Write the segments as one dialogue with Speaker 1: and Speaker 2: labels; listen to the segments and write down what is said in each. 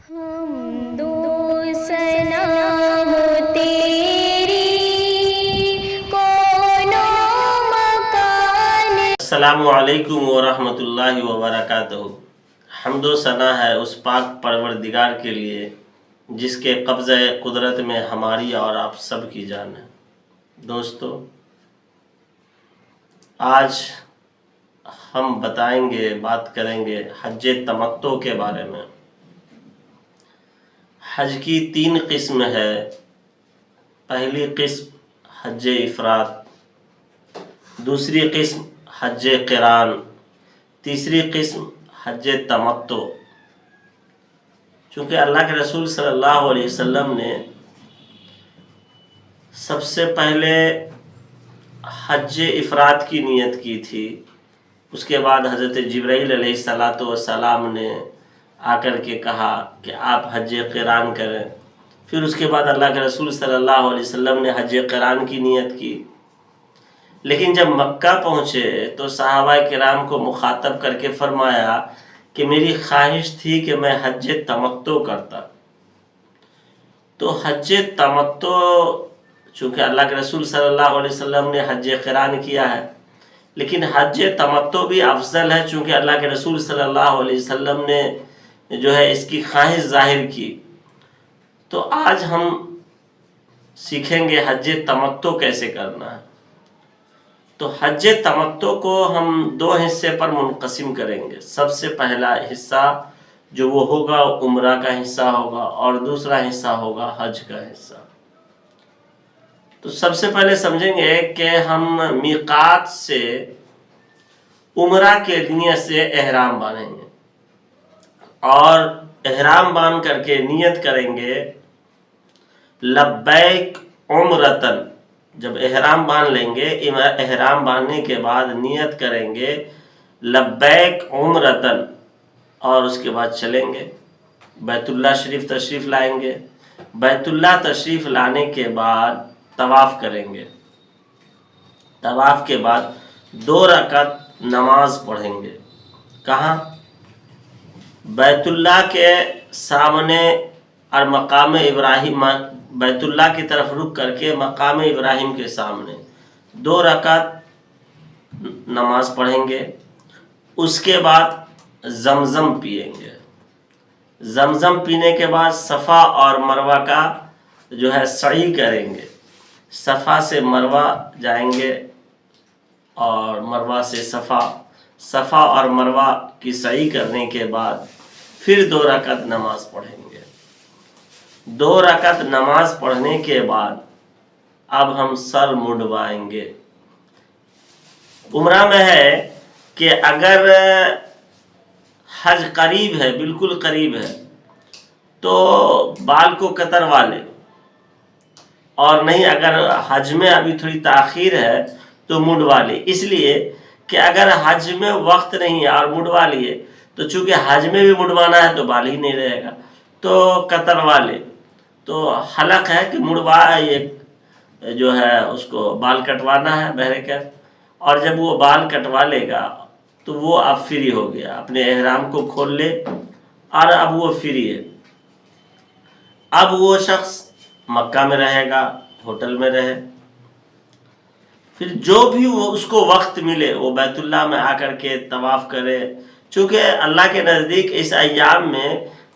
Speaker 1: حمد و ثنا ہو تیری کون و مکان۔
Speaker 2: السلام علیکم ورحمۃ اللہ وبرکاتہ۔ حمد و ثنا ہے اس پاک پروردگار کے لیے جس کے قبضہ قدرت میں ہماری اور آپ سب کی جان ہے۔ دوستو، آج ہم بات کریں گے حج تمتع کے بارے میں۔ حج کی 3 قسم ہے۔ پہلی قسم حج افراد، دوسری قسم حج قران، تیسری قسم حج تمتع۔ چونکہ اللہ کے رسول صلی اللہ علیہ وسلم نے سب سے پہلے حج افراد کی نیت کی تھی، اس کے بعد حضرت جبرائیل علیہ السلام نے آ کر کے کہا کہ آپ حج قران کریں۔ پھر اس کے بعد اللہ کے رسول صلی اللہ علیہ وسلم نے حج قران کی نیت کی۔ لیکن جب مکہ پہنچے تو صحابہ کرام کو مخاطب کر کے فرمایا کہ میری خواہش تھی کہ میں حج تمتع کرتا۔ تو حج تمتع، چونکہ اللہ کے رسول صلی اللہ علیہ وسلم نے حج قران کیا ہے، لیکن حج تمتع بھی افضل ہے، چونکہ اللہ کے رسول صلی اللہ علیہ وسلم نے جو ہے اس کی خواہش ظاہر کی۔ تو آج ہم سیکھیں گے حج تمتع کیسے کرنا ہے۔ تو حج تمتع کو ہم 2 حصے پر منقسم کریں گے۔ سب سے پہلا حصہ جو وہ ہوگا عمرہ کا حصہ ہوگا، اور دوسرا حصہ ہوگا حج کا حصہ۔ تو سب سے پہلے سمجھیں گے کہ ہم میقات سے عمرہ کے نیت سے احرام باندھیں گے، اور احرام باندھ کر کے نیت کریں گے لبیک عمرتن۔ جب احرام باندھ لیں گے، احرام باندھنے کے بعد نیت کریں گے لبیک عمرتن، اور اس کے بعد چلیں گے بیت اللہ شریف تشریف لائیں گے۔ بیت اللہ تشریف لانے کے بعد طواف کریں گے۔ طواف کے بعد 2 رکعت نماز پڑھیں گے۔ کہاں؟ بیت اللہ کے سامنے اور مقام ابراہیم، بیت اللہ کی طرف رک کر کے مقام ابراہیم کے سامنے 2 رکعت نماز پڑھیں گے۔ اس کے بعد زمزم پئیں گے۔ زمزم پینے کے بعد صفا اور مروہ کا جو ہے سعی کریں گے۔ صفا سے مروہ جائیں گے اور مروہ سے صفا، صفا اور مروہ کی سعی کرنے کے بعد پھر 2 رکعت نماز پڑھیں گے۔ 2 رکعت نماز پڑھنے کے بعد اب ہم سر منڈوائیں گے۔ عمرہ میں ہے کہ اگر حج قریب ہے، بالکل قریب ہے، تو بال کو کتروا لے، اور نہیں اگر حج میں ابھی تھوڑی تاخیر ہے تو منڈوا لے۔ اس لیے کہ اگر حج میں وقت نہیں ہے اور منڈوا لیے تو چونکہ حج میں بھی منڈوانا ہے تو بال ہی نہیں رہے گا، تو کتروا لے۔ تو حلق ہے کہ منڈوا، یہ جو ہے اس کو بال کٹوانا ہے بہرکیف، اور جب وہ بال کٹوا لے گا تو وہ اب فری ہو گیا، اپنے احرام کو کھول لے اور اب وہ فری ہے۔ اب وہ شخص مکہ میں رہے گا، ہوٹل میں رہے، پھر جو بھی وہ اس کو وقت ملے وہ بیت اللہ میں آ کر کے طواف کرے۔ چونکہ اللہ کے نزدیک اس ایام میں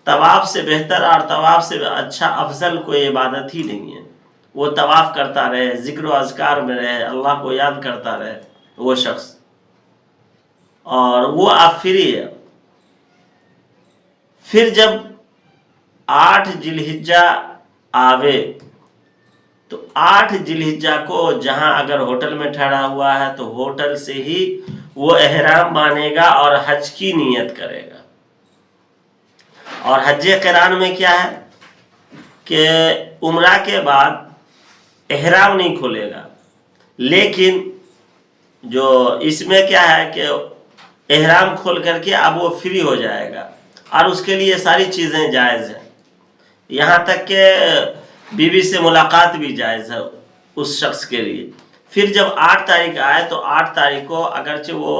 Speaker 2: طواف سے بہتر اور طواف سے اچھا افضل کوئی عبادت ہی نہیں ہے۔ وہ طواف کرتا رہے، ذکر و اذکار میں رہے، اللہ کو یاد کرتا رہے وہ شخص، اور وہ اب فری ہے۔ پھر جب 8 ذی الحجہ آوے تو 8 ذی الحجہ کو جہاں اگر ہوٹل میں ٹھہرا ہوا ہے تو ہوٹل سے ہی وہ احرام باندھے گا اور حج کی نیت کرے گا۔ اور حج قران میں کیا ہے کہ عمرہ کے بعد احرام نہیں کھولے گا، لیکن جو اس میں کیا ہے کہ احرام کھول کر کے اب وہ فری ہو جائے گا، اور اس کے لیے ساری چیزیں جائز ہیں، یہاں تک کہ بیوی سے ملاقات بھی جائز ہے اس شخص کے لیے۔ پھر جب 8 تاریخ آئے تو 8 تاریخ کو اگرچہ وہ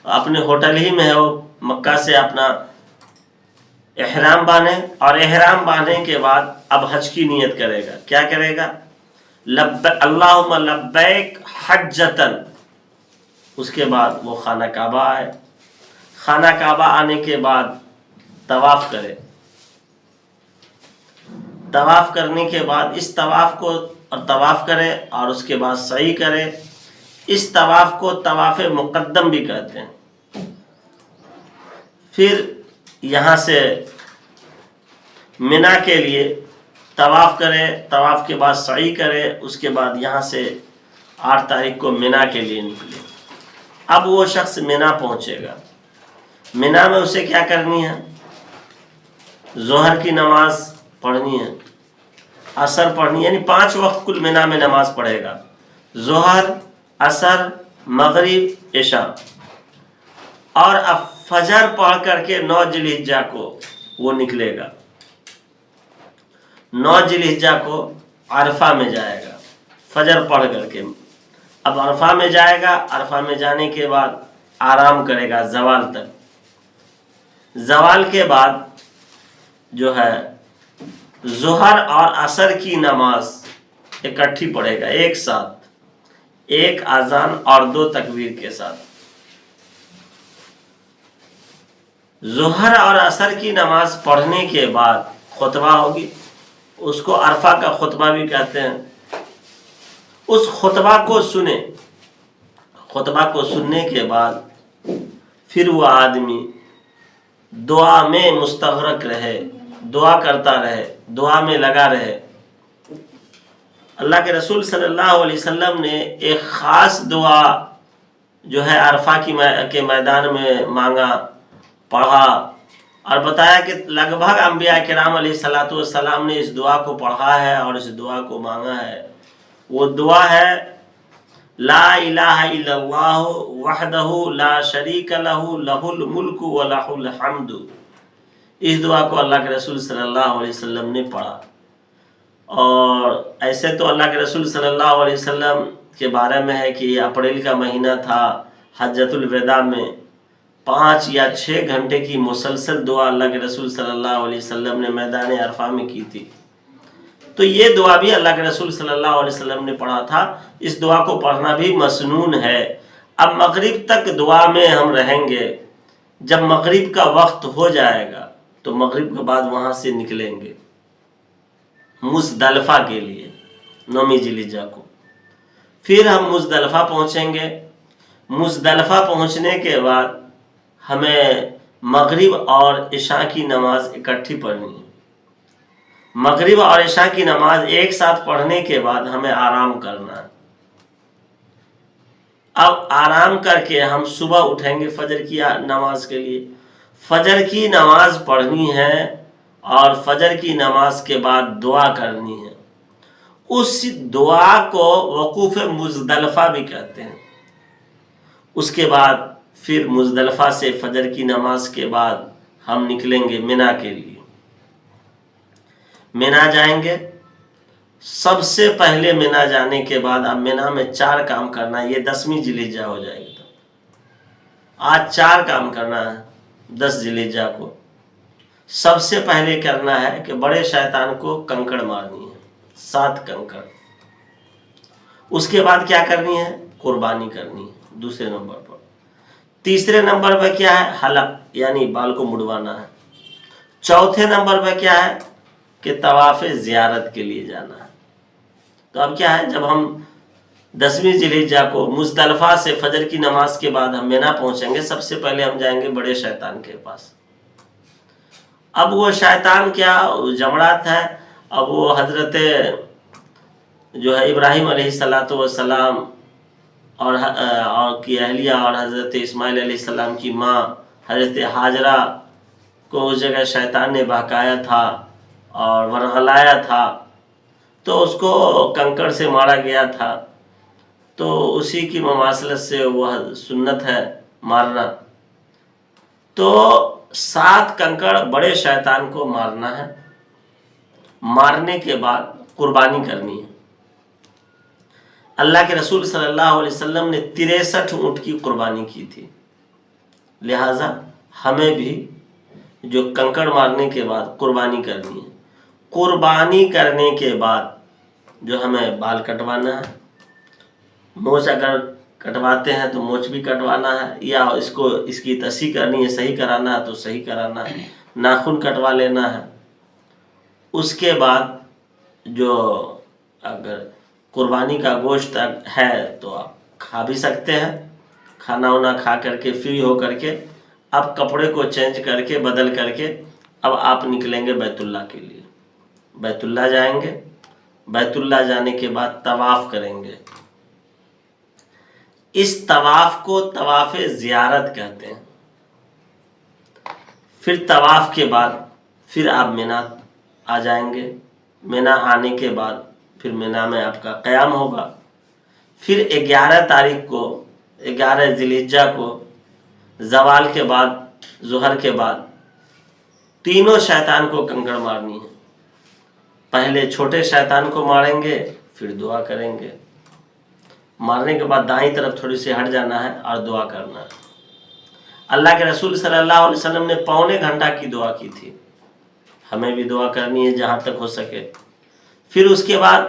Speaker 2: اپنے ہوٹل ہی میں ہے، وہ مکہ سے اپنا احرام باندھے، اور احرام باندھنے کے بعد اب حج کی نیت کرے گا. کیا کرے گا؟ اللہم لبیک حجتن. اس کے بعد وہ خانہ کعبہ آئے. خانہ کعبہ آنے کے بعد طواف کرے. طواف کرنے کے بعد اس طواف کو طواف کرے اور اس کے بعد سعی کرے. اس طواف کو طواف مقدم بھی کہتے ہیں. پھر یہاں سے منا کے لیے طواف کرے. طواف کے بعد سعی کرے. اس کے بعد یہاں سے 8 تاریخ کو منا کے لیے نکلے. اب وہ شخص منا پہنچے گا. منا میں اسے کیا کرنی ہے؟ ظہر کی نماز پڑھنی ہے، عصر پڑھنی ہے، یعنی 5 وقت کل منا میں نماز پڑھے گا. ظہر، عصر، مغرب، عشاء. اور اب فجر پڑھ کر کے 9 ذی الحجہ کو وہ نکلے گا. 9 ذی الحجہ کو عرفہ میں جائے گا فجر پڑھ کر کے. اب عرفہ میں جائے گا. عرفہ میں جانے کے بعد آرام کرے گا زوال تک. زوال کے بعد جو ہے ظہر اور عصر کی نماز اکٹھی پڑھے گا ایک ساتھ، ایک اذان اور 2 تکبیر کے ساتھ. ظہر اور عصر کی نماز پڑھنے کے بعد خطبہ ہوگی. اس کو عرفہ کا خطبہ بھی کہتے ہیں. اس خطبہ کو سنیں. خطبہ کو سننے کے بعد پھر وہ آدمی دعا میں مستغرق رہے، دعا کرتا رہے، دعا میں لگا رہے. اللہ کے رسول صلی اللہ علیہ وسلم نے ایک خاص دعا جو ہے عرفہ کے میدان میں مانگا، پڑھا، اور بتایا کہ لگ بھگ انبیاء کرام علیہ الصلوۃ والسلام نے اس دعا کو پڑھا ہے اور اس دعا کو مانگا ہے. وہ دعا ہے لا الہ الا اللہ وحدہ لا شریک لہ لہ الملک ولہ الحمد. اس دعا کو اللہ کے رسول صلی اللہ علیہ وسلم نے پڑھا. اور ایسے تو اللہ کے رسول صلی اللہ علیہ وسلم کے بارے میں ہے کہ اپریل کا مہینہ تھا، حجۃ الوداع میں 5 یا 6 گھنٹے کی مسلسل دعا اللہ کے رسول صلی اللہ علیہ وسلم نے میدان عرفہ میں کی تھی. تو یہ دعا بھی اللہ کے رسول صلی اللہ علیہ وسلم نے پڑھا تھا. اس دعا کو پڑھنا بھی مسنون ہے. اب مغرب تک دعا میں ہم رہیں گے. جب مغرب کا وقت ہو جائے گا تو مغرب کے بعد وہاں سے نکلیں گے مزدلفہ کے لیے 9 ذی الحجہ کو. پھر ہم مزدلفہ پہنچیں گے. مزدلفہ پہنچنے کے بعد ہمیں مغرب اور عشاء کی نماز اکٹھی پڑھنی ہے. مغرب اور عشاء کی نماز ایک ساتھ پڑھنے کے بعد ہمیں آرام کرنا ہے. اب آرام کر کے ہم صبح اٹھیں گے فجر کی نماز کے لیے. فجر کی نماز پڑھنی ہے اور فجر کی نماز کے بعد دعا کرنی ہے. اس دعا کو وقوف مزدلفہ بھی کہتے ہیں. اس کے بعد پھر مزدلفہ سے فجر کی نماز کے بعد ہم نکلیں گے منا کے لیے. منا جائیں گے. سب سے پہلے منا جانے کے بعد اب منا میں 4 کام کرنا ہے. یہ 10ویں ذی الحجہ ہو جائے گی. آج 4 کام کرنا ہے 10 ذی الحجہ کو. سب سے پہلے کرنا ہے کہ بڑے شیطان کو کنکڑ مارنی ہے 7 کنکڑ. اس کے بعد کیا کرنی ہے؟ قربانی کرنی ہے دوسرے نمبر پر. تیسرے نمبر پہ کیا ہے؟ حلق یعنی بال کو مڑوانا ہے. چوتھے نمبر پہ کیا ہے کہ طواف زیارت کے لیے جانا ہے. تو اب کیا ہے، جب ہم 10ویں ذی الحجہ کو مزدلفہ سے فجر کی نماز کے بعد ہم مینا پہنچیں گے، سب سے پہلے ہم جائیں گے بڑے شیطان کے پاس. اب وہ شیطان کیا جمرات ہے. اب وہ حضرت جو ہے ابراہیم علیہ السلام اور کی اہلیہ اور حضرت اسماعیل علیہ السلام کی ماں حضرت حاجرہ کو اس جگہ شیطان نے بہکایا تھا اور ورغلایا تھا، تو اس کو کنکڑ سے مارا گیا تھا. تو اسی کی مماثلت سے وہ سنت ہے مارنا. تو 7 کنکڑ بڑے شیطان کو مارنا ہے. مارنے کے بعد قربانی کرنی ہے. اللہ کے رسول صلی اللہ علیہ وسلم نے 63 اونٹ کی قربانی کی تھی. لہٰذا ہمیں بھی جو کنکڑ مارنے کے بعد قربانی کرنی ہے. قربانی کرنے کے بعد جو ہمیں بال کٹوانا ہے، مونچھ اگر کٹواتے ہیں تو مونچھ بھی کٹوانا ہے، یا اس کی تصحیح کرنی ہے، صحیح کرانا ہے تو صحیح کرانا ہے، ناخن کٹوا لینا ہے. اس کے بعد جو اگر قربانی کا گوشت ہے تو آپ کھا بھی سکتے ہیں. کھانا وانا کھا کر کے فری ہو کر کے اب کپڑے کو چینج کر کے بدل کر کے اب آپ نکلیں گے بیت اللہ کے لیے. بیت اللہ جائیں گے. بیت اللہ جانے کے بعد طواف کریں گے. اس طواف کو طواف زیارت کہتے ہیں. پھر طواف کے بعد پھر آپ مینا آ جائیں گے. مینا آنے کے بعد پھر مینا میں آپ کا قیام ہوگا. پھر 11 تاریخ کو 11 ذی الحجہ کو زوال کے بعد ظہر کے بعد تینوں شیطان کو کنکڑ مارنی ہے. پہلے چھوٹے شیطان کو ماریں گے، پھر دعا کریں گے. مارنے کے بعد دائیں طرف تھوڑی سی ہٹ جانا ہے اور دعا کرنا ہے. اللہ کے رسول صلی اللہ علیہ وسلم نے 1.25 گھنٹہ کی دعا کی تھی. ہمیں بھی دعا کرنی ہے جہاں تک ہو سکے. پھر اس کے بعد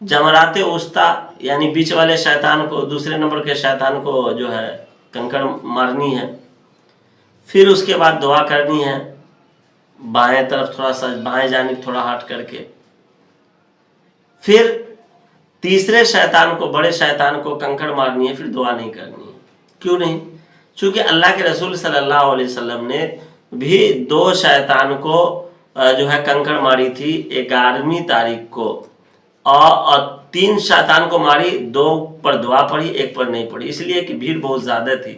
Speaker 2: جمرات وسطیٰ یعنی بیچ والے شیطان کو، دوسرے نمبر کے شیطان کو جو ہے کنکڑ مارنی ہے. پھر اس کے بعد دعا کرنی ہے بائیں طرف تھوڑا سا، بائیں جانب تھوڑا ہٹ کر کے. پھر تیسرے شیطان کو، بڑے شیطان کو کنکڑ مارنی ہے، پھر دعا نہیں کرنی ہے. کیوں نہیں؟ چونکہ اللہ کے رسول صلی اللہ علیہ وسلم نے بھی 2 شیطان کو جو ہے کنکڑ ماری تھی 11ویں تاریخ کو، اور 3 شیطان کو ماری، 2 پر دعا پڑھی، 1 پر نہیں پڑھی، اس لیے کہ بھیڑ بہت زیادہ تھی.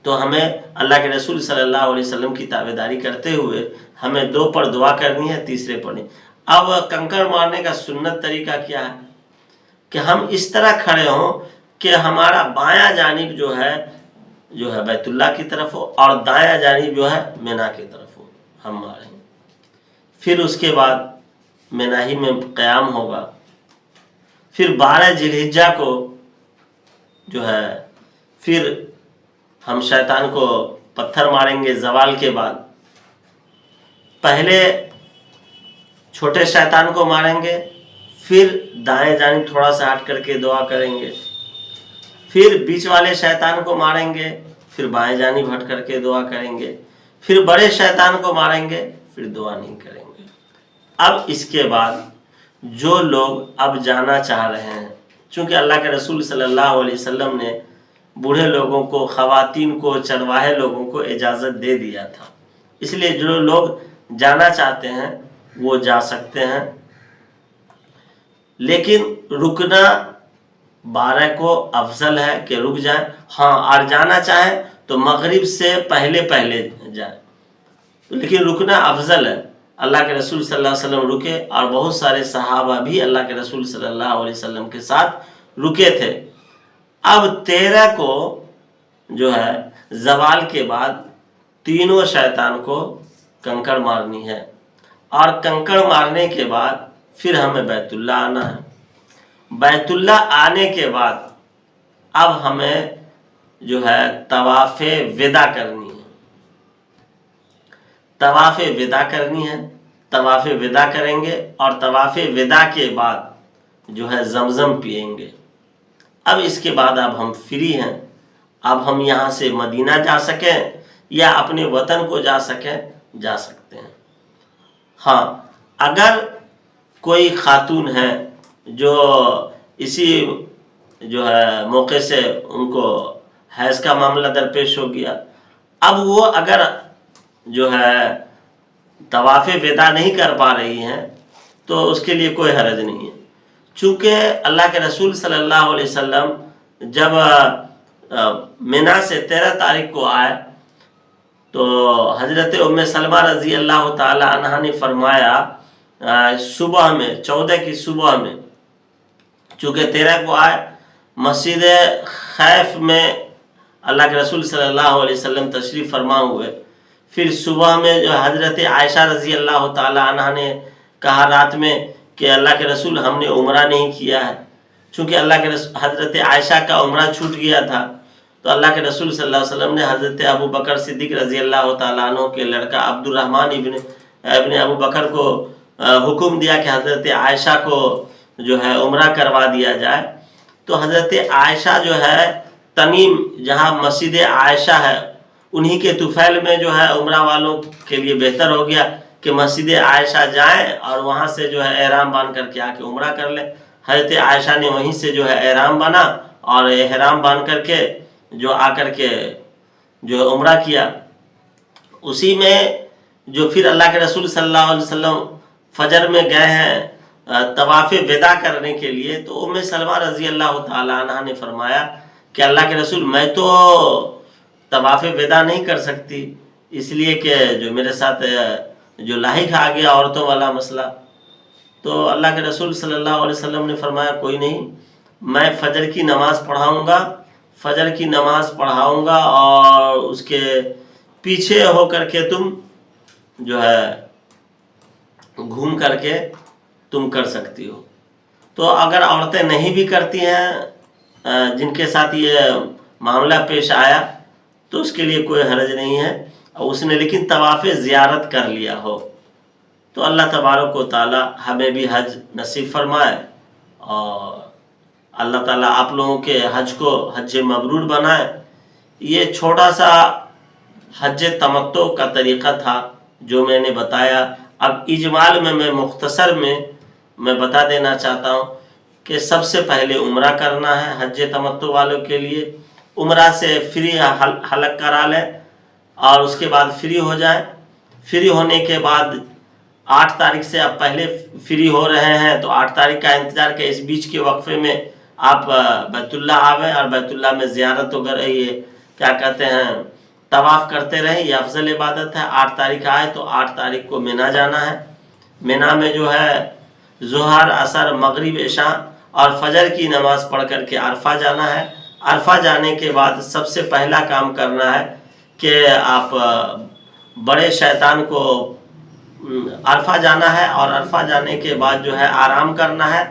Speaker 2: تو ہمیں اللہ کے رسول صلی اللہ علیہ وسلم کی تابعداری کرتے ہوئے ہمیں 2 پر دعا کرنی ہے، تیسرے پر نہیں. اب کنکڑ مارنے کا سنت طریقہ کیا ہے کہ ہم اس طرح کھڑے ہوں کہ ہمارا بایاں جانب جو ہے بیت اللہ کی طرف ہو اور دایاں جانب جو ہے مینا کی طرف ہو. ہم ماریں. پھر اس کے بعد مینا ہی میں قیام ہوگا. پھر 12 ذی الحجہ کو جو ہے پھر ہم شیطان کو پتھر ماریں گے زوال کے بعد. پہلے چھوٹے شیطان کو ماریں گے، پھر دائیں جانب تھوڑا سا ہٹ کر کے دعا کریں گے. پھر بیچ والے شیطان کو ماریں گے، پھر بائیں جانب ہٹ کر کے دعا کریں گے. پھر بڑے شیطان کو ماریں گے، پھر دعا نہیں کریں گے. اب اس کے بعد جو لوگ اب جانا چاہ رہے ہیں، چونکہ اللہ کے رسول صلی اللہ علیہ وسلم نے بوڑھے لوگوں کو، خواتین کو، چرواہے لوگوں کو اجازت دے دیا تھا، اس لیے جو لوگ جانا چاہتے ہیں وہ جا سکتے ہیں. لیکن رکنا 12 کو افضل ہے کہ رک جائیں. ہاں، اور جانا چاہیں تو مغرب سے پہلے جائیں، لیکن رکنا افضل ہے. اللہ کے رسول صلی اللہ علیہ وسلم رکے، اور بہت سارے صحابہ بھی اللہ کے رسول صلی اللہ علیہ وسلم کے ساتھ رکے تھے. اب 13 کو جو ہے زوال کے بعد تینوں شیطان کو کنکڑ مارنی ہے، اور کنکڑ مارنے کے بعد پھر ہمیں بیت اللہ آنا ہے. بیت اللہ آنے کے بعد اب ہمیں جو ہے طواف وداع کرنی ہے. طواف وداع کرنی ہے. طواف وداع کریں گے، اور طواف وداع کے بعد جو ہے زمزم پئیں گے. اب اس کے بعد اب ہم فری ہیں. اب ہم یہاں سے مدینہ جا سکیں یا اپنے وطن کو جا سکتے ہیں. ہاں، اگر کوئی خاتون ہے جو اسی جو ہے موقع سے ان کو حیض کا معاملہ درپیش ہو گیا، اب وہ اگر جو ہے طواف وداع نہیں کر پا رہی ہیں تو اس کے لیے کوئی حرج نہیں ہے. چونکہ اللہ کے رسول صلی اللہ علیہ وسلم جب مینا سے 13 تاریخ کو آئے تو حضرت ام سلمہ رضی اللہ تعالی عنہ نے فرمایا صبح میں 14 کی صبح میں، چونکہ 13 کو آئے، مسجد خیف میں اللہ کے رسول صلی اللہ علیہ وسلم تشریف فرما ہوئے. پھر صبح میں جو حضرت عائشہ رضی اللہ تعالی عنہ نے کہا رات میں کہ اللہ کے رسول ہم نے عمرہ نہیں کیا ہے، چونکہ اللہ کے رسول حضرت عائشہ کا عمرہ چھوٹ گیا تھا. تو اللہ کے رسول صلی اللہ علیہ وسلم نے حضرت ابو بکر صدیق رضی اللہ تعالیٰ عنہ کے لڑکا عبد الرحمن ابن ابو بکر کو حکم دیا کہ حضرت عائشہ کو جو ہے عمرہ کروا دیا جائے. تو حضرت عائشہ جو ہے تنیم جہاں مسجد عائشہ ہے انہی کے طفیل میں جو ہے عمرہ والوں کے لیے بہتر ہو گیا کہ مسجد عائشہ جائیں اور وہاں سے جو ہے احرام باندھ کر کے آ کے عمرہ کر لیں. حضرت عائشہ نے وہیں سے جو ہے احرام باندھا اور احرام باندھ کر کے جو آ کر کے جو عمرہ کیا. اسی میں جو پھر اللہ کے رسول صلی اللہ علیہ وسلم فجر میں گئے ہیں طواف وداع کرنے کے لیے. تو ام سلمہ رضی اللہ تعالیٰ عنہ نے فرمایا کہ اللہ کے رسول میں تو طواف وداع نہیں کر سکتی اس لیے کہ جو میرے ساتھ جو لاحق آ گیا عورتوں والا مسئلہ. تو اللہ کے رسول صلی اللہ علیہ وسلم نے فرمایا کوئی نہیں، میں فجر کی نماز پڑھاؤں گا، فجر کی نماز پڑھاؤں گا اور اس کے پیچھے ہو کر کے تم جو ہے گھوم کر کے تم کر سکتی ہو. تو اگر عورتیں نہیں بھی کرتی ہیں جن کے ساتھ یہ معاملہ پیش آیا تو اس کے لیے کوئی حرج نہیں ہے، اس نے لیکن طواف زیارت کر لیا ہو. تو اللہ تبارک و تعالی ہمیں بھی حج نصیب فرمائے اور اللہ تعالیٰ آپ لوگوں کے حج کو حج مبرور بنائے. یہ چھوٹا سا حج تمتع کا طریقہ تھا جو میں نے بتایا. اب اجمال میں مختصر میں بتا دینا چاہتا ہوں کہ سب سے پہلے عمرہ کرنا ہے حج تمتع والوں کے لیے. عمرہ سے فری حلق کرا لیں اور اس کے بعد فری ہو جائیں. فری ہونے کے بعد 8 تاریخ سے اب پہلے فری ہو رہے ہیں تو 8 تاریخ کا انتظار کہ اس بیچ کے وقفے میں آپ بیت اللہ آویں اور بیت اللہ میں زیارت وغیرہ یہ کیا کہتے ہیں طواف کرتے رہیں. یہ افضل عبادت ہے. 8 تاریخ آئے تو 8 تاریخ کو مینا جانا ہے. مینا میں جو ہے ظہر عصر مغرب عشاء اور فجر کی نماز پڑھ کر کے عرفہ جانا ہے. عرفہ جانے کے بعد سب سے پہلا کام کرنا ہے کہ آپ بڑے شیطان کو عرفہ جانا ہے اور عرفہ جانے کے بعد جو ہے آرام کرنا ہے.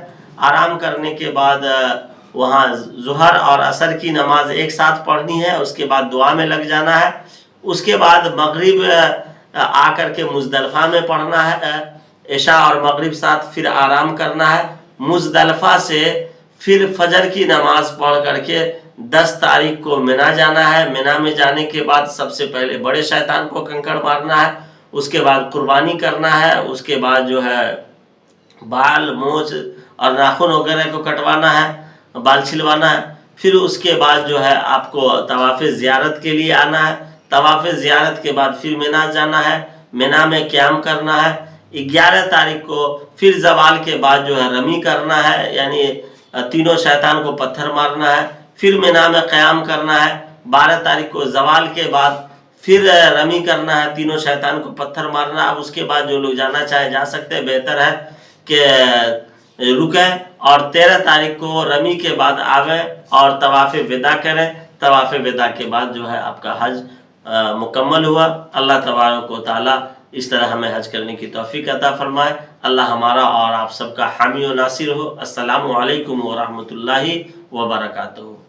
Speaker 2: آرام کرنے کے بعد وہاں ظہر اور عصر کی نماز ایک ساتھ پڑھنی ہے. اس کے بعد دعا میں لگ جانا ہے. اس کے بعد مغرب آ کر کے مزدلفہ میں پڑھنا ہے. عشاء اور مغرب ساتھ پھر آرام کرنا ہے. مزدلفہ سے پھر فجر کی نماز پڑھ کر کے 10 تاریخ کو مینا جانا ہے. مینا میں جانے کے بعد سب سے پہلے بڑے شیطان کو کنکڑ مارنا ہے. اس کے بعد قربانی کرنا ہے. اس کے بعد جو ہے بال مونچھ اور ناخن وغیرہ کو کٹوانا ہے، بال چھلوانا ہے. پھر اس کے بعد جو ہے آپ کو طواف زیارت کے لیے آنا ہے. طواف زیارت کے بعد پھر مینا جانا ہے. مینا میں قیام کرنا ہے. 11 تاریخ کو پھر زوال کے بعد جو ہے رمی کرنا ہے، یعنی تینوں شیطان کو پتھر مارنا ہے. پھر مینا میں قیام کرنا ہے. 12 تاریخ کو زوال کے بعد پھر رمی کرنا ہے، تینوں شیطان کو پتھر مارنا. اب اس کے بعد جو لوگ جانا چاہے جا سکتے ہیں، بہتر ہے کہ رکیں اور 13 تاریخ کو رمی کے بعد آویں اور طواف وداع کریں. طواف وداع کے بعد جو ہے آپ کا حج مکمل ہوا. اللہ تبارک و تعالیٰ اس طرح ہمیں حج کرنے کی توفیق عطا فرمائے. اللہ ہمارا اور آپ سب کا حامی و ناصر ہو. السلام علیکم ورحمۃ اللہ وبرکاتہ.